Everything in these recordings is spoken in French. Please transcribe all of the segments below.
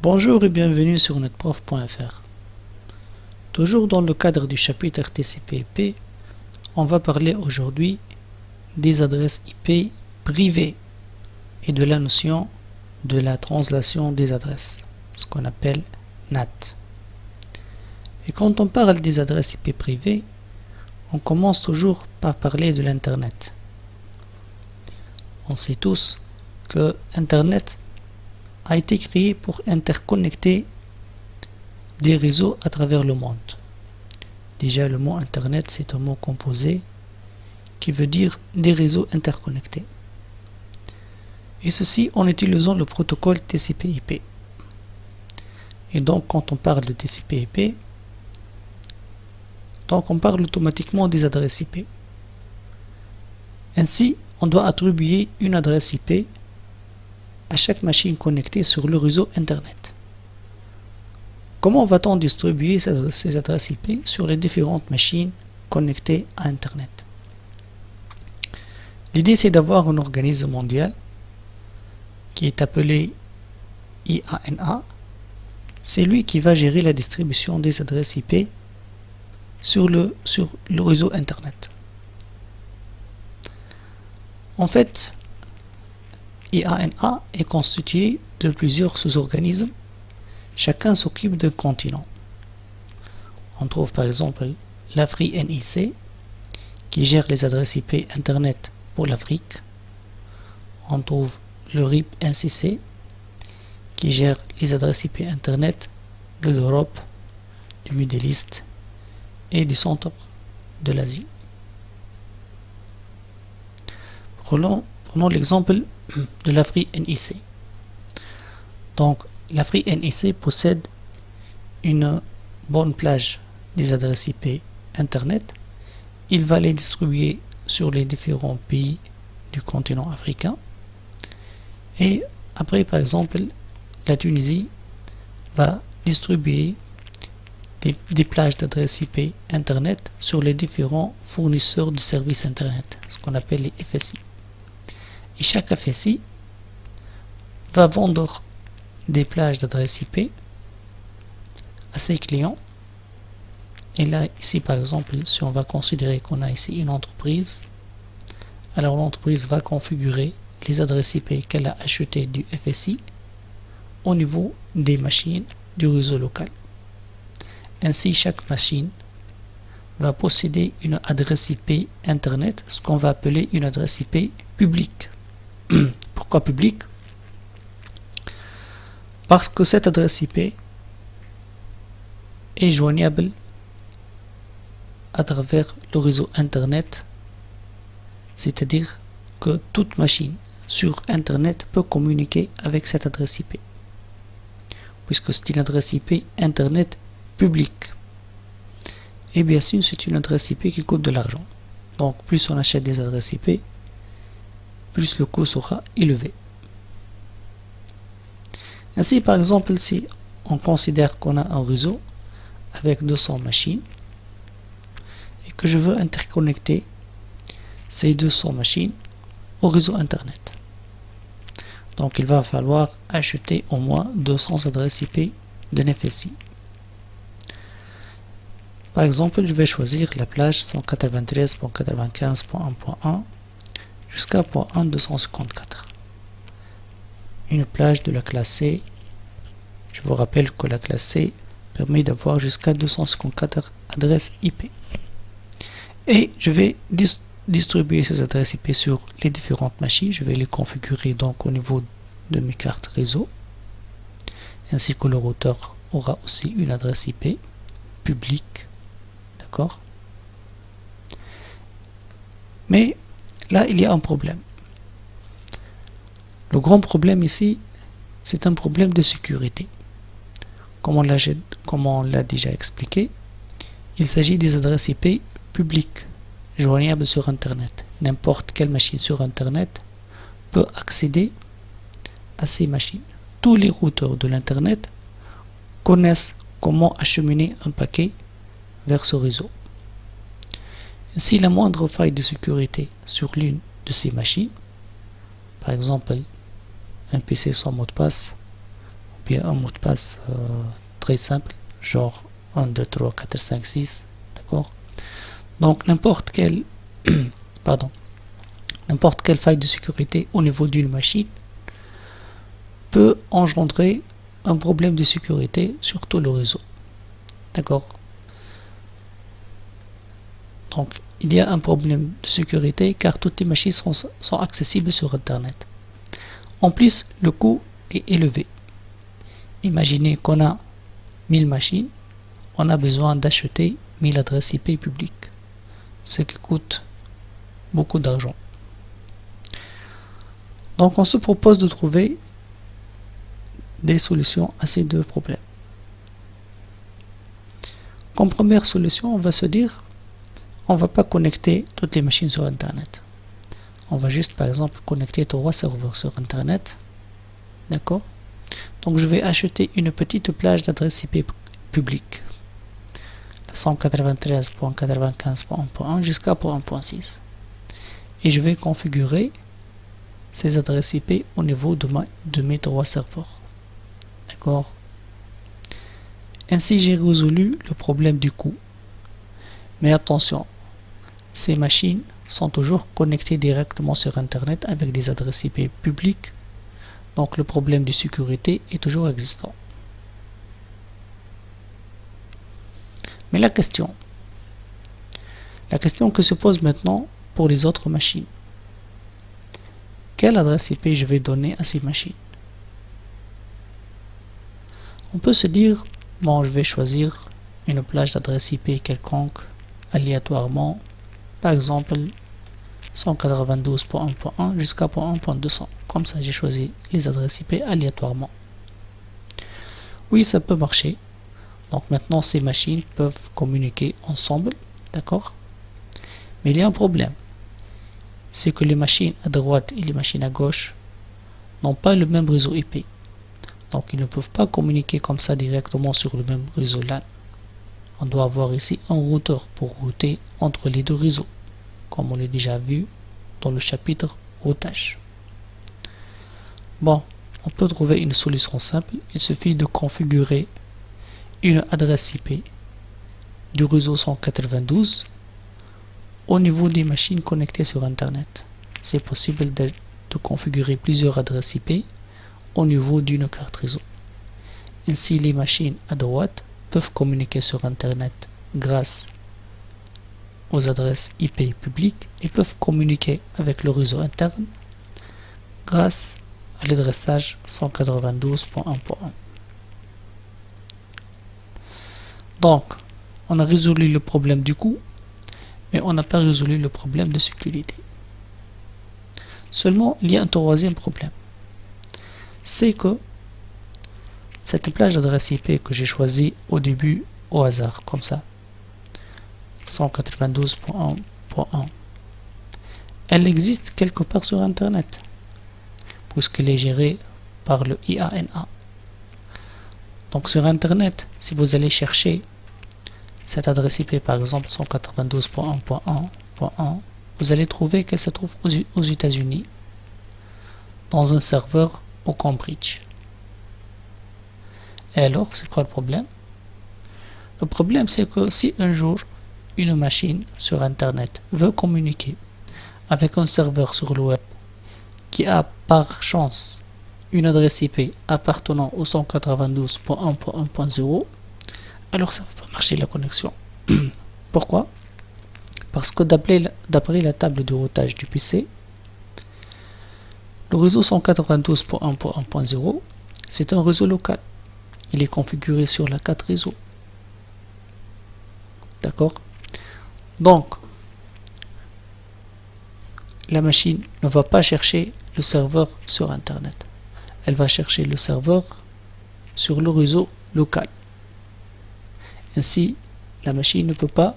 Bonjour et bienvenue sur netprof.fr. Toujours dans le cadre du chapitre TCP/IP, on va parler aujourd'hui des adresses IP privées et de la notion de la translation des adresses, ce qu'on appelle NAT. Et quand on parle des adresses IP privées, on commence toujours par parler de l'Internet. On sait tous que Internet a été créé pour interconnecter des réseaux à travers le monde. Déjà, le mot Internet, c'est un mot composé qui veut dire des réseaux interconnectés. Et ceci en utilisant le protocole TCP/IP. Et donc, quand on parle de TCP/IP, donc on parle automatiquement des adresses IP. Ainsi, on doit attribuer une adresse IP à chaque machine connectée sur le réseau Internet. Comment va-t-on distribuer ces adresses IP sur les différentes machines connectées à Internet? L'idée, c'est d'avoir un organisme mondial qui est appelé IANA. C'est lui qui va gérer la distribution des adresses IP sur le réseau Internet. En fait, IANA est constitué de plusieurs sous-organismes. Chacun s'occupe d'un continent. On trouve par exemple l'AFRI-NIC qui gère les adresses IP Internet pour l'Afrique. On trouve le RIP-NCC qui gère les adresses IP Internet de l'Europe, du Middle East et du centre de l'Asie. Prenons l'exemple de l'AFRI-NIC. Donc, l'AFRI-NIC possède une bonne plage des adresses IP Internet. Il va les distribuer sur les différents pays du continent africain. Et après, par exemple, la Tunisie va distribuer des plages d'adresses IP Internet sur les différents fournisseurs de services Internet, ce qu'on appelle les FSI. Et chaque FSI va vendre des plages d'adresses IP à ses clients. Et là, ici par exemple, si on va considérer qu'on a ici une entreprise, alors l'entreprise va configurer les adresses IP qu'elle a achetées du FSI au niveau des machines du réseau local. Ainsi, chaque machine va posséder une adresse IP Internet, ce qu'on va appeler une adresse IP publique. Pourquoi publique? Parce que cette adresse IP est joignable à travers le réseau Internet, c'est-à-dire que toute machine sur Internet peut communiquer avec cette adresse IP, puisque c'est une adresse IP Internet publique. Et bien sûr, c'est une adresse IP qui coûte de l'argent. Donc, plus on achète des adresses IP, plus le coût sera élevé. Ainsi, par exemple, si on considère qu'on a un réseau avec 200 machines et que je veux interconnecter ces 200 machines au réseau Internet. Donc, il va falloir acheter au moins 200 adresses IP d'un FSI. Par exemple, je vais choisir la plage 193.95.1.1 jusqu'à .1 254. Une plage de la classe C. Je vous rappelle que la classe C permet d'avoir jusqu'à 254 adresses IP. Et je vais distribuer ces adresses IP sur les différentes machines. Je vais les configurer donc au niveau de mes cartes réseau. Ainsi que le routeur aura aussi une adresse IP publique. D'accord? Mais là, il y a un problème. Le grand problème ici, c'est un problème de sécurité. Comme on l'a déjà expliqué, il s'agit des adresses IP publiques, joignables sur Internet. N'importe quelle machine sur Internet peut accéder à ces machines. Tous les routeurs de l'Internet connaissent comment acheminer un paquet vers ce réseau. Si la moindre faille de sécurité sur l'une de ces machines, par exemple un PC sans mot de passe, bien un mot de passe très simple, genre 1, 2, 3, 4, 5, 6, d'accord? Donc n'importe quelle pardon, n'importe quelle faille de sécurité au niveau d'une machine peut engendrer un problème de sécurité sur tout le réseau, d'accord? Donc il y a un problème de sécurité car toutes les machines sont accessibles sur Internet. En plus, le coût est élevé. Imaginez qu'on a 1000 machines, on a besoin d'acheter 1000 adresses IP publiques, ce qui coûte beaucoup d'argent. Donc on se propose de trouver des solutions à ces deux problèmes. Comme première solution, on va se dire, on ne va pas connecter toutes les machines sur Internet. On va juste par exemple connecter 3 serveurs sur Internet. D'accord? Donc je vais acheter une petite plage d'adresses IP publiques. 193.95.1.1 jusqu'à 1.6. Et je vais configurer ces adresses IP au niveau de mes 3 serveurs. D'accord? Ainsi j'ai résolu le problème du coût. Mais attention, ces machines sont toujours connectées directement sur Internet avec des adresses IP publiques. Donc le problème de sécurité est toujours existant. Mais la question que se pose maintenant pour les autres machines, quelle adresse IP je vais donner à ces machines? On peut se dire, bon, je vais choisir une plage d'adresse IP quelconque aléatoirement, par exemple 192.1.1 jusqu'à 1.200. Comme ça, j'ai choisi les adresses IP aléatoirement. Oui, ça peut marcher. Donc maintenant, ces machines peuvent communiquer ensemble, d'accord? Mais il y a un problème. C'est que les machines à droite et les machines à gauche n'ont pas le même réseau IP. Donc ils ne peuvent pas communiquer comme ça directement sur le même réseau LAN. On doit avoir ici un routeur pour router entre les deux réseaux, comme on l'a déjà vu dans le chapitre routage. Bon, on peut trouver une solution simple. Il suffit de configurer une adresse IP du réseau 192 au niveau des machines connectées sur Internet. C'est possible de configurer plusieurs adresses IP au niveau d'une carte réseau. Ainsi, les machines à droite peuvent communiquer sur Internet grâce aux adresses IP publiques et peuvent communiquer avec le réseau interne grâce à l'adressage 192.1.1. Donc, on a résolu le problème du coût, mais on n'a pas résolu le problème de sécurité. Seulement, il y a un troisième problème. C'est que cette plage d'adresse IP que j'ai choisie au début au hasard, comme ça, 192.1.1, elle existe quelque part sur Internet, puisqu'elle est gérée par le IANA. Donc sur Internet, si vous allez chercher cette adresse IP, par exemple 192.1.1.1, vous allez trouver qu'elle se trouve aux États-Unis, dans un serveur au Cambridge. Et alors, c'est quoi le problème? Le problème, c'est que si un jour, une machine sur Internet veut communiquer avec un serveur sur le web qui a par chance une adresse IP appartenant au 192.1.1.0, alors ça ne va pas marcher la connexion. Pourquoi? Parce que d'après la table de routage du PC, le réseau 192.1.1.0, c'est un réseau local. Il est configuré sur la carte réseau. D'accord? Donc, la machine ne va pas chercher le serveur sur Internet. Elle va chercher le serveur sur le réseau local. Ainsi, la machine ne peut pas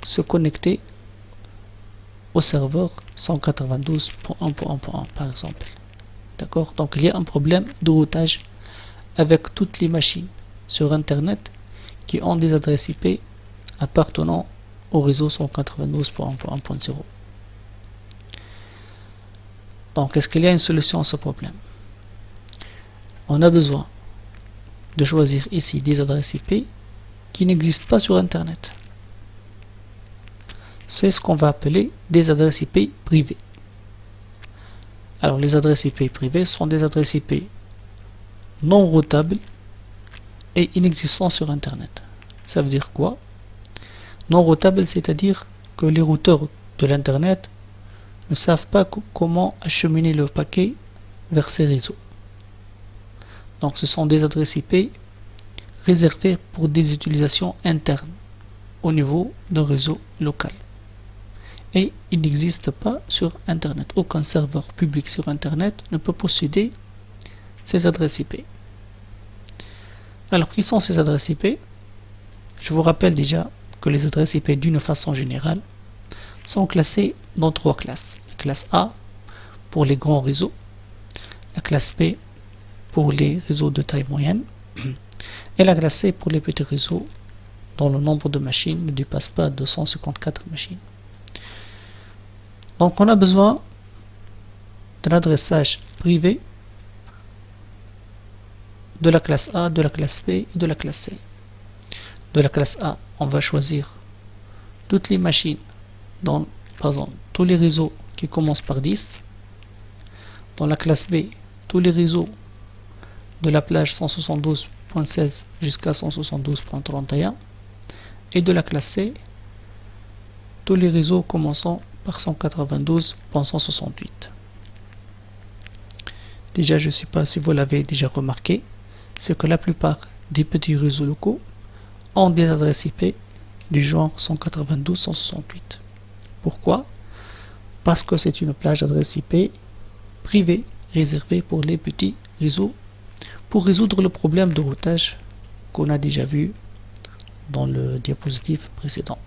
se connecter au serveur 192.1.1.1 par exemple. D'accord? Donc il y a un problème de routage avec toutes les machines sur Internet qui ont des adresses IP appartenant au réseau 192.1.1.0. Donc est-ce qu'il y a une solution à ce problème? on a besoin de choisir ici des adresses IP qui n'existent pas sur Internet. C'est ce qu'on va appeler des adresses IP privées. Alors les adresses IP privées sont des adresses IP non routables et inexistantes sur Internet. Ça veut dire quoi? Non routables, c'est-à-dire que les routeurs de l'Internet ne savent pas comment acheminer le paquet vers ces réseaux. Donc ce sont des adresses IP réservées pour des utilisations internes au niveau d'un réseau local. Et il n'existe pas sur Internet. Aucun serveur public sur Internet ne peut posséder ces adresses IP. Alors, qui sont ces adresses IP? Je vous rappelle déjà que les adresses IP, d'une façon générale, sont classées dans 3 classes. La classe A pour les grands réseaux, la classe B pour les réseaux de taille moyenne, et la classe C pour les petits réseaux dont le nombre de machines ne dépasse pas 254 machines. Donc on a besoin d'un adressage privé de la classe A, de la classe B et de la classe C. De la classe A, on va choisir toutes les machines dans, par exemple, tous les réseaux qui commencent par 10. Dans la classe B, tous les réseaux de la plage 172.16 jusqu'à 172.31. Et de la classe C, tous les réseaux commençant par 192.168. Déjà, je ne sais pas si vous l'avez déjà remarqué, c'est que la plupart des petits réseaux locaux ont des adresses IP du genre 192.168. Pourquoi? Parce que c'est une plage d'adresses IP privée réservée pour les petits réseaux pour résoudre le problème de routage qu'on a déjà vu dans le diapositive précédent.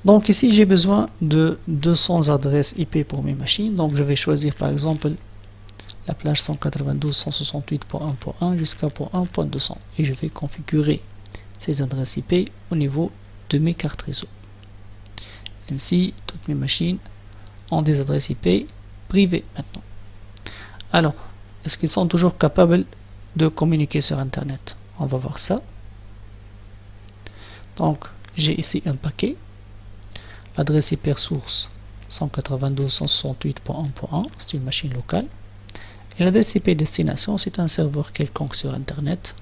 Donc ici j'ai besoin de 200 adresses IP pour mes machines, donc je vais choisir par exemple la plage 192.168.1.1 jusqu'à .1.200 et je vais configurer ces adresses IP au niveau de mes cartes réseau. Ainsi toutes mes machines ont des adresses IP privées maintenant. Alors, est-ce qu'ils sont toujours capables de communiquer sur Internet? On va voir ça. Donc j'ai ici un paquet. L'adresse IP source 192.168.1.1, c'est une machine locale. Et l'adresse IP destination, c'est un serveur quelconque sur Internet.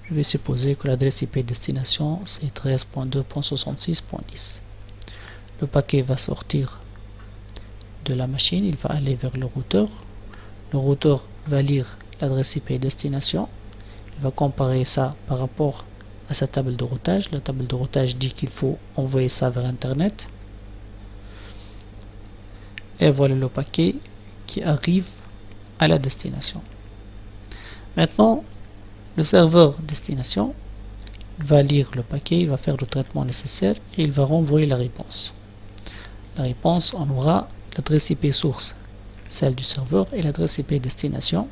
Je vais supposer que l'adresse IP destination, c'est 13.2.66.10. Le paquet va sortir de la machine, il va aller vers le routeur. Le routeur va lire l'adresse IP destination. Il va comparer ça par rapport à sa table de routage. La table de routage dit qu'il faut envoyer ça vers Internet. Et voilà le paquet qui arrive à la destination. Maintenant, le serveur destination va lire le paquet, il va faire le traitement nécessaire et il va renvoyer la réponse. La réponse, on aura l'adresse IP source, celle du serveur, et l'adresse IP destination,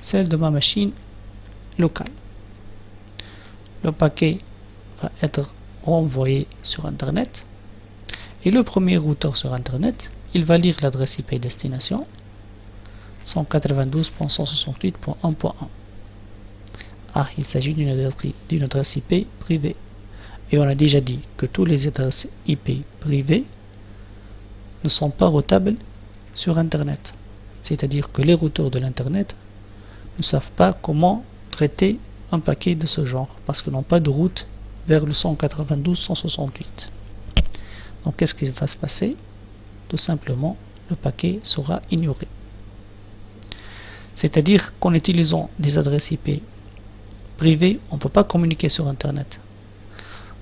celle de ma machine locale. Le paquet va être renvoyé sur Internet et le premier routeur sur Internet, il va lire l'adresse IP destination 192.168.1.1. Ah, il s'agit d'une adresse IP privée. Et on a déjà dit que tous les adresses IP privées ne sont pas routables sur Internet. C'est-à-dire que les routeurs de l'Internet ne savent pas comment traiter un paquet de ce genre parce qu'ils n'ont pas de route vers le 192.168. Donc qu'est-ce qui va se passer? Tout simplement, le paquet sera ignoré. C'est-à-dire qu'en utilisant des adresses IP privées, on ne peut pas communiquer sur Internet.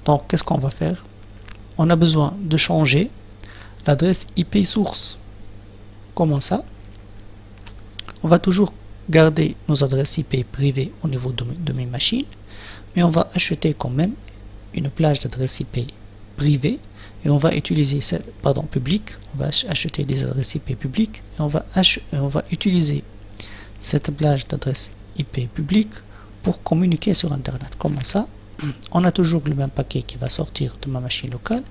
Donc qu'est-ce qu'on va faire? On a besoin de changer l'adresse IP source. Comment ça? On va toujours garder nos adresses IP privées au niveau de mes machines, mais on va acheter quand même une plage d'adresses IP privées et on va utiliser publique. On va acheter des adresses IP publiques et on va utiliser cette plage d'adresses IP publique pour communiquer sur Internet. Comment ça? On a toujours le même paquet qui va sortir de ma machine locale,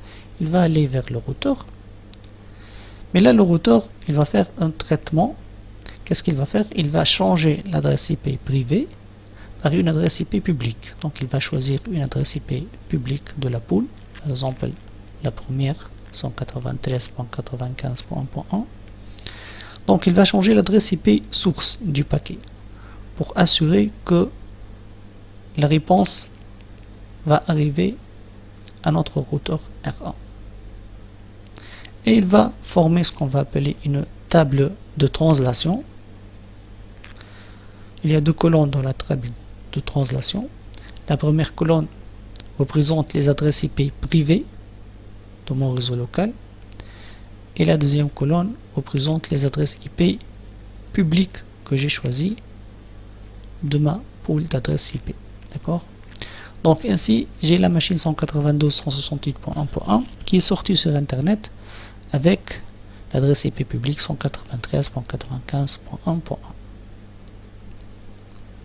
il va aller vers le routeur Mais là, le routeur, il va faire un traitement. Qu'est-ce qu'il va faire? Il va changer l'adresse IP privée par une adresse IP publique. Donc, il va choisir une adresse IP publique de la pool. Par exemple, la première, 193.95.1.1. Donc, il va changer l'adresse IP source du paquet pour assurer que la réponse va arriver à notre routeur R1. Et il va former ce qu'on va appeler une table de translation. Il y a deux colonnes dans la table de translation. La première colonne représente les adresses IP privées de mon réseau local. Et la deuxième colonne représente les adresses IP publiques que j'ai choisies de ma pool d'adresses IP. D'accord? Donc ainsi, j'ai la machine 192.168.1.1 qui est sortie sur Internet avec l'adresse IP publique 193.95.1.1.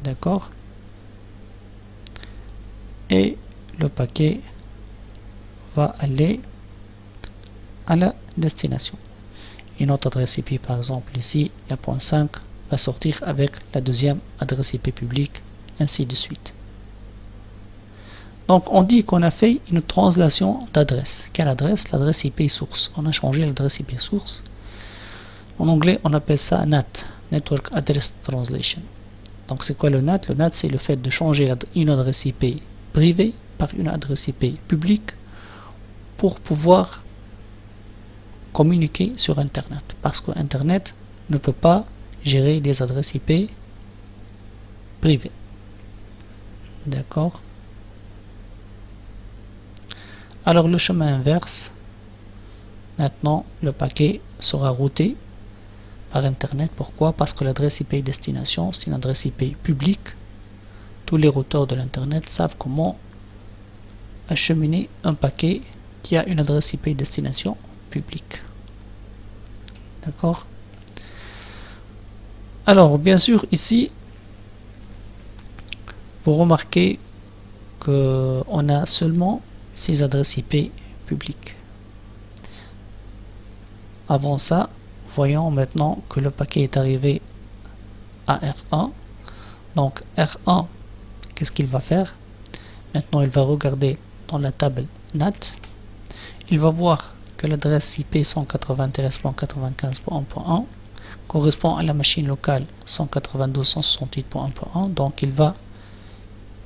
D'accord? Et le paquet va aller à la destination. Une autre adresse IP, par exemple ici, la point 5 va sortir avec la deuxième adresse IP publique, ainsi de suite. Donc on dit qu'on a fait une translation d'adresse. Quelle adresse? L'adresse IP source. On a changé l'adresse IP source. En anglais, on appelle ça NAT, Network Address Translation. Donc c'est quoi le NAT? Le NAT, c'est le fait de changer une adresse IP privée par une adresse IP publique pour pouvoir communiquer sur Internet. Parce que Internet ne peut pas gérer des adresses IP privées. D'accord? Alors le chemin inverse, maintenant le paquet sera routé par Internet. Pourquoi? Parce que l'adresse IP destination, c'est une adresse IP publique. Tous les routeurs de l'Internet savent comment acheminer un paquet qui a une adresse IP destination publique. D'accord? Alors bien sûr ici, vous remarquez qu'on a seulement ces adresses IP publiques. Avant ça, voyons maintenant que le paquet est arrivé à R1. Donc R1, qu'est-ce qu'il va faire? Maintenant il va regarder dans la table NAT. Il va voir que l'adresse IP 193.95.1.1 correspond à la machine locale 192.168.1.1. Donc il va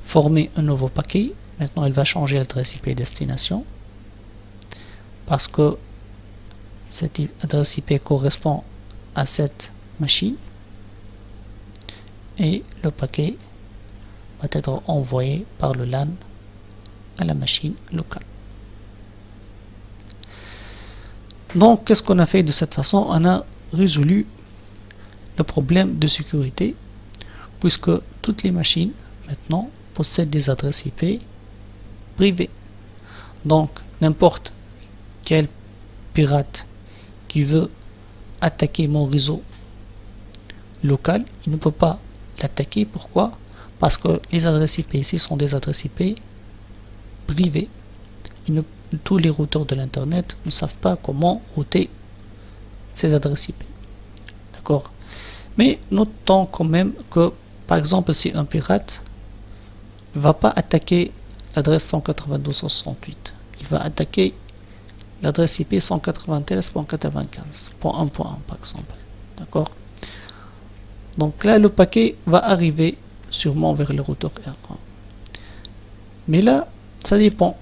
former un nouveau paquet. Maintenant il va changer l'adresse IP destination parce que cette adresse IP correspond à cette machine et le paquet va être envoyé par le LAN à la machine locale. Donc qu'est-ce qu'on a fait de cette façon? On a résolu le problème de sécurité puisque toutes les machines maintenant possèdent des adresses IP privées. Donc n'importe quel pirate qui veut attaquer mon réseau local, il ne peut pas l'attaquer. Pourquoi? Parce que les adresses IP ici sont des adresses IP privées. Tous les routeurs de l'internet ne savent pas comment router ces adresses IP. D'accord? Mais notons quand même que, par exemple, si un pirate ne va pas attaquer l'adresse 192.168, il va attaquer l'adresse IP 193.95.1.1 par exemple. D'accord? Donc là, le paquet va arriver sûrement vers le routeur R1. Mais là, ça dépend.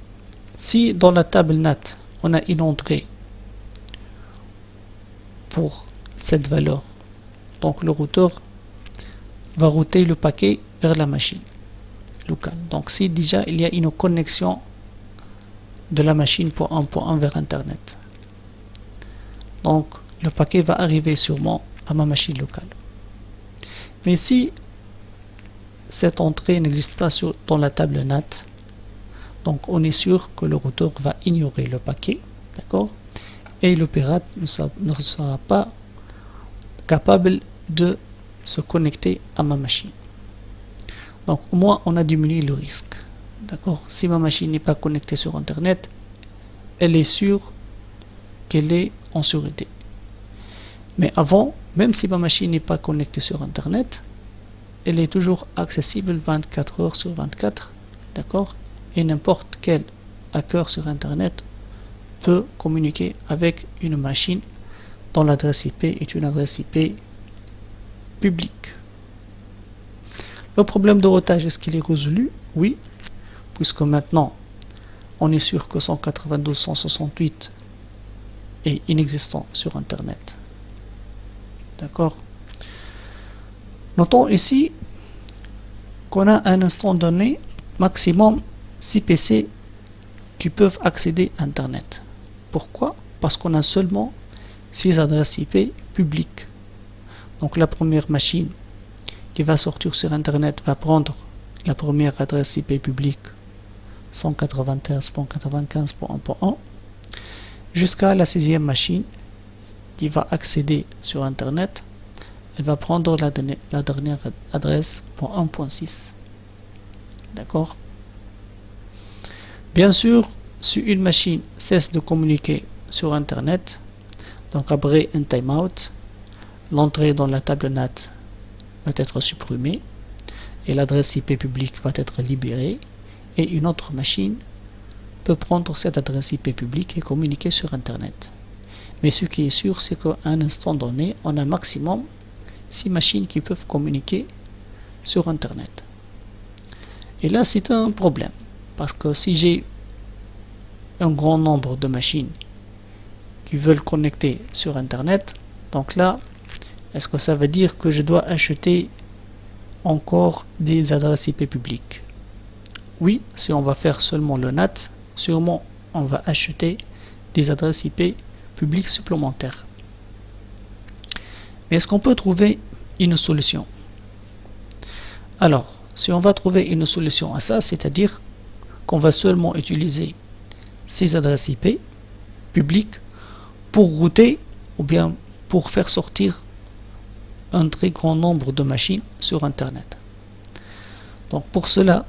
Si dans la table NAT, on a une entrée pour cette valeur, donc le routeur va router le paquet vers la machine locale. Donc si déjà il y a une connexion de la machine pour un vers Internet, donc le paquet va arriver sûrement à ma machine locale. Mais si cette entrée n'existe pas dans la table NAT, donc on est sûr que le routeur va ignorer le paquet, d'accord, et le pirate ne sera pas capable de se connecter à ma machine. Donc au moins on a diminué le risque, d'accord. Si ma machine n'est pas connectée sur Internet, elle est sûre qu'elle est en sûreté. Mais avant, même si ma machine n'est pas connectée sur Internet, elle est toujours accessible 24 heures sur 24, d'accord? Et n'importe quel hacker sur Internet peut communiquer avec une machine dont l'adresse IP est une adresse IP publique. Le problème de routage, est-ce qu'il est résolu? Oui, puisque maintenant, on est sûr que 192.168 est inexistant sur Internet. D'accord? Notons ici qu'on a à un instant donné maximum 6 PC qui peuvent accéder à Internet. Pourquoi? Parce qu'on a seulement 6 adresses IP publiques. Donc la première machine qui va sortir sur Internet va prendre la première adresse IP publique 191.95.1.1 jusqu'à la 6e machine qui va accéder sur Internet. Elle va prendre la dernière adresse .1.6. D'accord? Bien sûr, si une machine cesse de communiquer sur Internet, donc après un timeout, l'entrée dans la table NAT va être supprimée et l'adresse IP publique va être libérée et une autre machine peut prendre cette adresse IP publique et communiquer sur Internet. Mais ce qui est sûr, c'est qu'à un instant donné, on a maximum 6 machines qui peuvent communiquer sur Internet. Et là, c'est un problème. Parce que si j'ai un grand nombre de machines qui veulent connecter sur Internet, donc là, est-ce que ça veut dire que je dois acheter encore des adresses IP publiques? Oui, si on va faire seulement le NAT, sûrement on va acheter des adresses IP publiques supplémentaires. Mais est-ce qu'on peut trouver une solution? Alors, si on va trouver une solution à ça, c'est-à-dire qu'on va seulement utiliser ces adresses IP publiques pour router ou bien pour faire sortir un très grand nombre de machines sur Internet. Donc pour cela,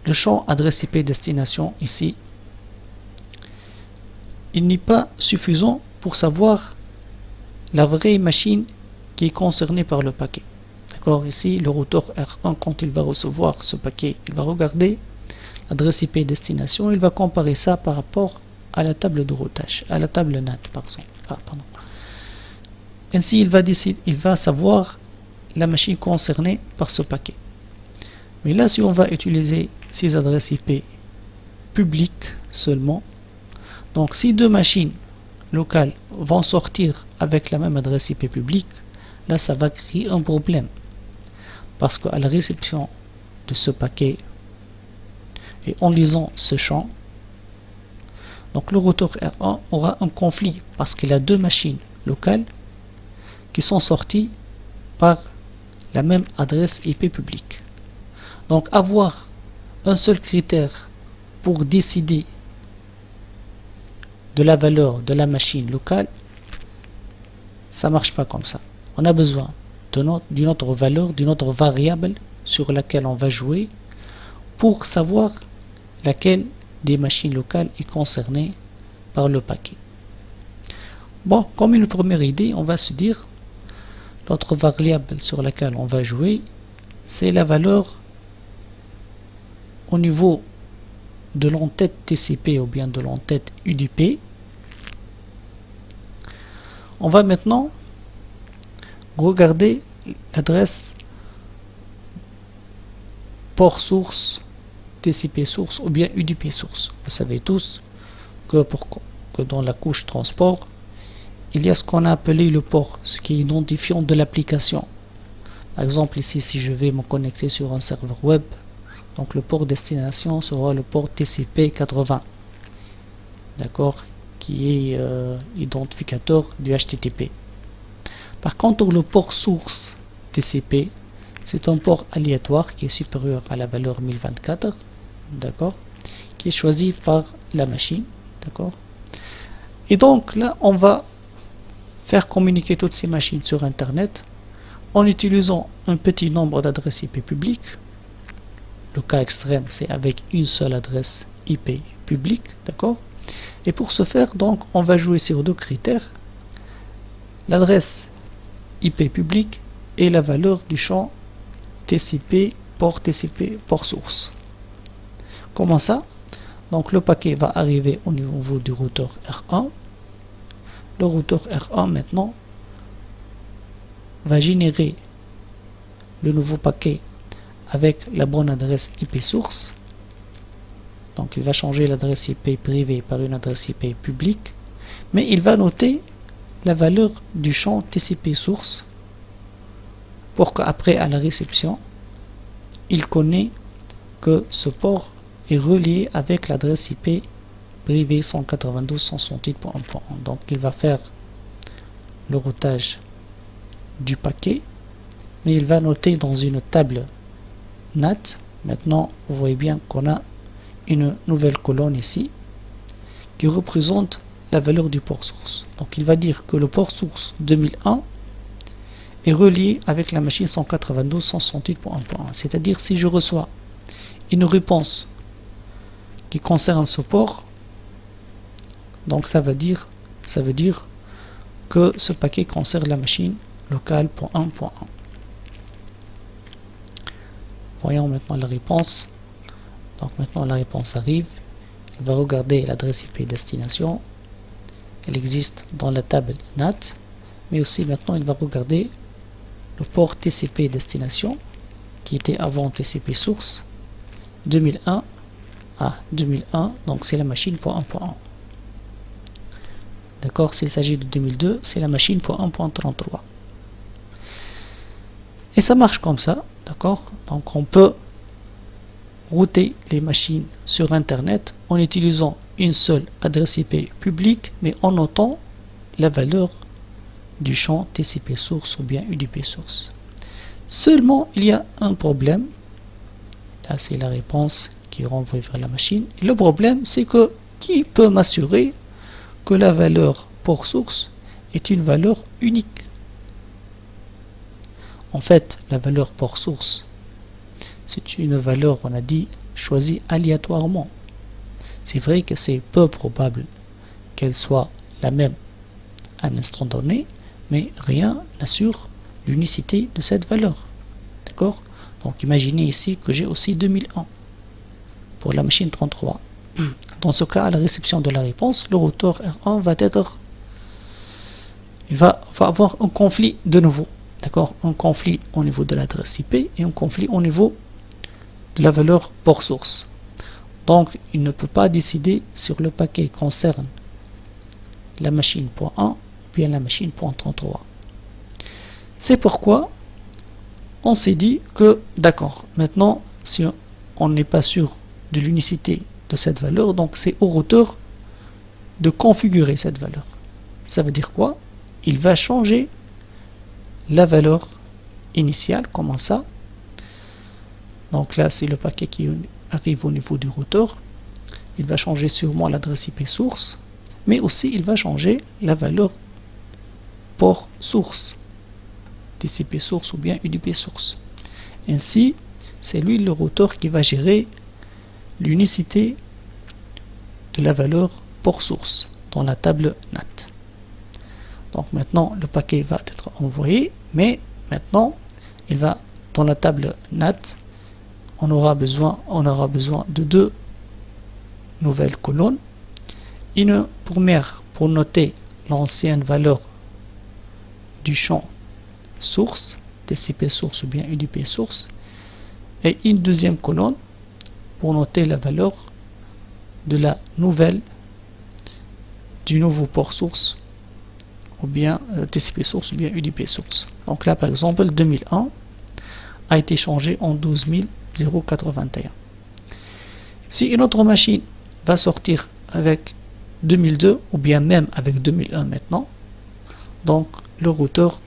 le champ adresse IP destination ici, il n'est pas suffisant pour savoir la vraie machine qui est concernée par le paquet. D'accord, ici le routeur R1, quand il va recevoir ce paquet, il va regarder l'adresse IP destination, il va comparer ça par rapport à la table de routage, à la table NAT par exemple. Ainsi il va savoir la machine concernée par ce paquet. Mais là, si on va utiliser ces adresses IP publiques seulement, donc si deux machines locales vont sortir avec la même adresse IP publique, là ça va créer un problème. Parce qu'à la réception de ce paquet et en lisant ce champ, donc le routeur R1 aura un conflit parce qu'il a deux machines locales qui sont sorties par la même adresse IP publique. Donc avoir un seul critère pour décider de la valeur de la machine locale, ça marche pas comme ça. On a besoin d'une autre valeur, d'une autre variable sur laquelle on va jouer pour savoir laquelle des machines locales est concernée par le paquet. Bon, comme une première idée, on va se dire l'autre variable sur laquelle on va jouer, c'est la valeur au niveau de l'entête TCP ou bien de l'entête UDP. On va maintenant regarder l'adresse port source, TCP source ou bien UDP source. Vous savez tous que dans la couche transport, il y a ce qu'on a appelé le port, ce qui est identifiant de l'application. Par exemple ici, si je vais me connecter sur un serveur web, donc le port destination sera le port TCP 80, d'accord, qui est identificateur du HTTP. Par contre, le port source TCP, c'est un port aléatoire qui est supérieur à la valeur 1024, d'accord, qui est choisi par la machine, d'accord. Et donc là, on va faire communiquer toutes ces machines sur Internet en utilisant un petit nombre d'adresses IP publiques. Le cas extrême, c'est avec une seule adresse IP publique, d'accord. Et pour ce faire, donc, on va jouer sur deux critères, l'adresse IP publique et la valeur du champ TCP, port source. Comment ça? Donc le paquet va arriver au niveau du routeur R1. Le routeur R1 maintenant va générer le nouveau paquet avec la bonne adresse IP source. Donc il va changer l'adresse IP privée par une adresse IP publique, mais il va noter la valeur du champ TCP source pour qu'après à la réception, il connaît que ce port est relié avec l'adresse IP privée 192.168.1.1. Donc il va faire le routage du paquet, mais il va noter dans une table NAT. Maintenant, vous voyez bien qu'on a une nouvelle colonne ici qui représente la valeur du port source. Donc il va dire que le port source 2001 est relié avec la machine 192.168.1.1. C'est-à-dire si je reçois une réponse qui concerne ce port, donc ça veut dire que ce paquet concerne la machine locale .1.1. Voyons maintenant la réponse. Donc maintenant la réponse arrive. Il va regarder l'adresse IP destination. Elle existe dans la table NAT, mais aussi maintenant il va regarder le port TCP destination qui était avant TCP source 2001. 2001, donc c'est la machine .1.1. D'accord, s'il s'agit de 2002, c'est la machine .1.33. Et ça marche comme ça, d'accord. Donc on peut router les machines sur Internet en utilisant une seule adresse IP publique, mais en notant la valeur du champ TCP source ou bien UDP source. Seulement, il y a un problème. Là, c'est la réponse qui renvoie vers la machine. Et le problème, c'est que qui peut m'assurer que la valeur port source est une valeur unique? En fait, la valeur port source, c'est une valeur, on a dit, choisie aléatoirement. C'est vrai que c'est peu probable qu'elle soit la même à un instant donné, mais rien n'assure l'unicité de cette valeur. D'accord? Donc imaginez ici que j'ai aussi 2001 pour la machine 33. Dans ce cas, à la réception de la réponse, le routeur R1 va avoir un conflit de nouveau. D'accord? Un conflit au niveau de l'adresse IP et un conflit au niveau de la valeur port source. Donc, il ne peut pas décider sur le paquet concerne la machine .1 ou bien la machine .33. C'est pourquoi on s'est dit que, d'accord, maintenant, si on n'est pas sûr de l'unicité de cette valeur, donc c'est au routeur de configurer cette valeur. Ça veut dire quoi? Il va changer la valeur initiale, comment ça? Donc là, c'est le paquet qui arrive au niveau du routeur. Il va changer sûrement l'adresse IP source, mais aussi il va changer la valeur port source, TCP source ou bien UDP source. Ainsi, c'est lui le routeur qui va gérer l'unicité de la valeur port source dans la table NAT. Donc maintenant, le paquet va être envoyé, mais maintenant, il va dans la table NAT. On aura besoin de deux nouvelles colonnes. Une première pour noter l'ancienne valeur du champ source, TCP source ou bien UDP source, et une deuxième colonne pour noter la valeur de la nouvelle du nouveau port source ou bien TCP source ou bien UDP source. Donc là par exemple 2001 a été changé en 12081. Si une autre machine va sortir avec 2002 ou bien même avec 2001 maintenant, donc le routeur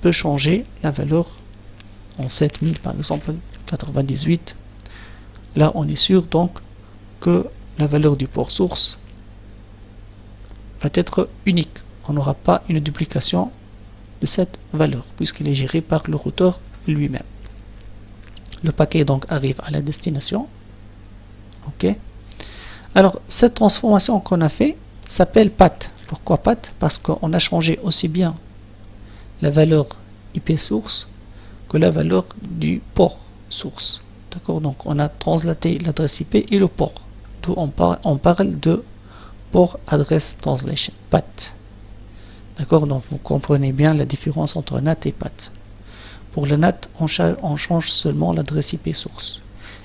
peut changer la valeur en 7000 par exemple 98. Là on est sûr donc que la valeur du port source va être unique. On n'aura pas une duplication de cette valeur puisqu'il est géré par le routeur lui-même. Le paquet donc arrive à la destination. Ok. Alors, cette transformation qu'on a fait s'appelle path. Pourquoi path? Parce qu'on a changé aussi bien la valeur IP source que la valeur du port source. D'accord? Donc, on a translaté l'adresse IP et le port. D'où on parle de port address translation, path. D'accord? Donc, vous comprenez bien la différence entre NAT et path. Pour le NAT, on change seulement l'adresse IP source.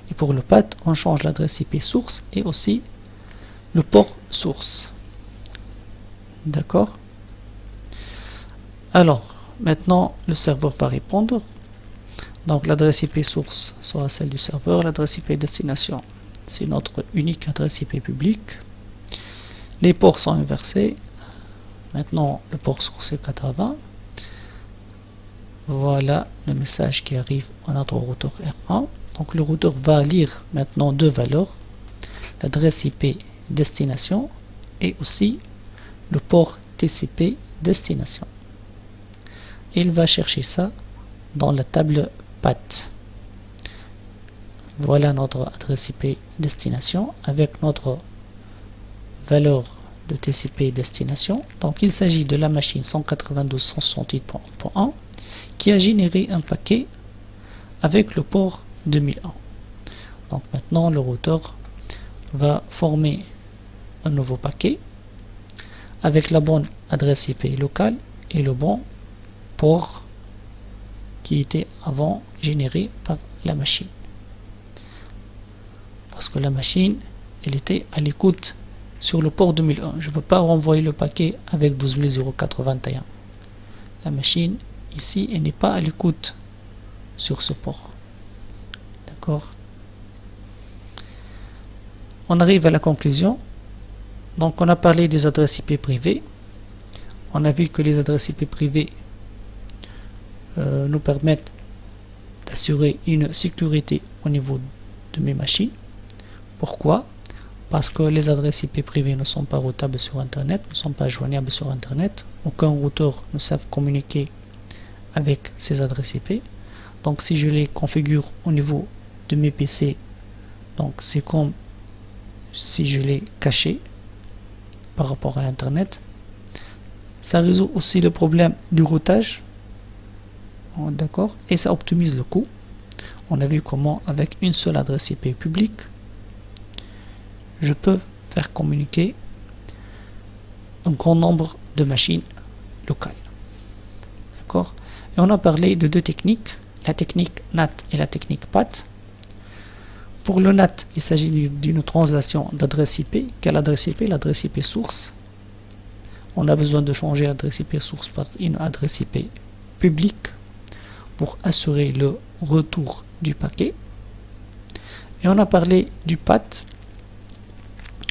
Et pour le path, on change l'adresse IP source et aussi le port source. D'accord? Alors, maintenant, le serveur va répondre. Donc, l'adresse IP source sera celle du serveur. L'adresse IP destination, c'est notre unique adresse IP publique. Les ports sont inversés. Maintenant, le port source est 80. Voilà le message qui arrive à notre routeur R1. Donc, le routeur va lire maintenant deux valeurs, l'adresse IP destination et aussi le port TCP destination. Il va chercher ça dans la table path. Voilà notre adresse IP destination avec notre valeur de TCP destination. Donc il s'agit de la machine 192.168.1 qui a généré un paquet avec le port 2001. Donc maintenant le routeur va former un nouveau paquet avec la bonne adresse IP locale et le bon port qui était avant généré par la machine. Parce que la machine, elle était à l'écoute sur le port 2001. Je ne peux pas renvoyer le paquet avec 12081. La machine, ici, elle n'est pas à l'écoute sur ce port. D'accord? On arrive à la conclusion. Donc, on a parlé des adresses IP privées. On a vu que les adresses IP privées nous permettent d'assurer une sécurité au niveau de mes machines. Pourquoi? Parce que les adresses IP privées ne sont pas routables sur Internet, ne sont pas joignables sur Internet. Aucun routeur ne sait communiquer avec ces adresses IP. Donc si je les configure au niveau de mes PC, donc c'est comme si je les cachais par rapport à Internet. Ça résout aussi le problème du routage. D'accord? Et ça optimise le coût. On a vu comment avec une seule adresse IP publique, je peux faire communiquer un grand nombre de machines locales. D'accord? Et on a parlé de deux techniques, la technique NAT et la technique path. Pour le NAT, il s'agit d'une translation d'adresse IP. Quelle adresse IP? L'adresse IP source. On a besoin de changer l'adresse IP source par une adresse IP publique pour assurer le retour du paquet. Et on a parlé du path.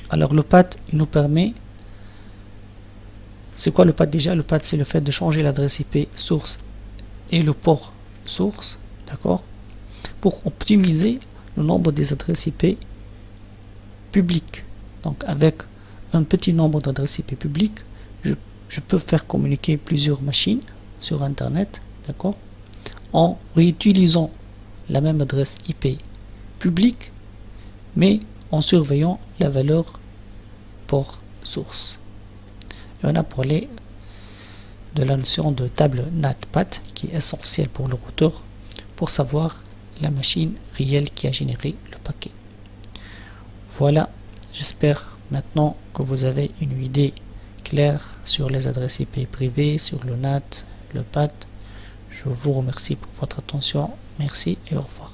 Alors le path, il nous permet... C'est quoi le path déjà? Le path, c'est le fait de changer l'adresse IP source et le port source, d'accord, pour optimiser le nombre des adresses IP publiques. Donc avec un petit nombre d'adresses IP publiques, je peux faire communiquer plusieurs machines sur Internet, d'accord, en réutilisant la même adresse IP publique, mais en surveillant la valeur port source. Et on a parlé de la notion de table NAT-PATH qui est essentielle pour le routeur pour savoir la machine réelle qui a généré le paquet. Voilà, j'espère maintenant que vous avez une idée claire sur les adresses IP privées, sur le NAT, le PATH. Je vous remercie pour votre attention. Merci et au revoir.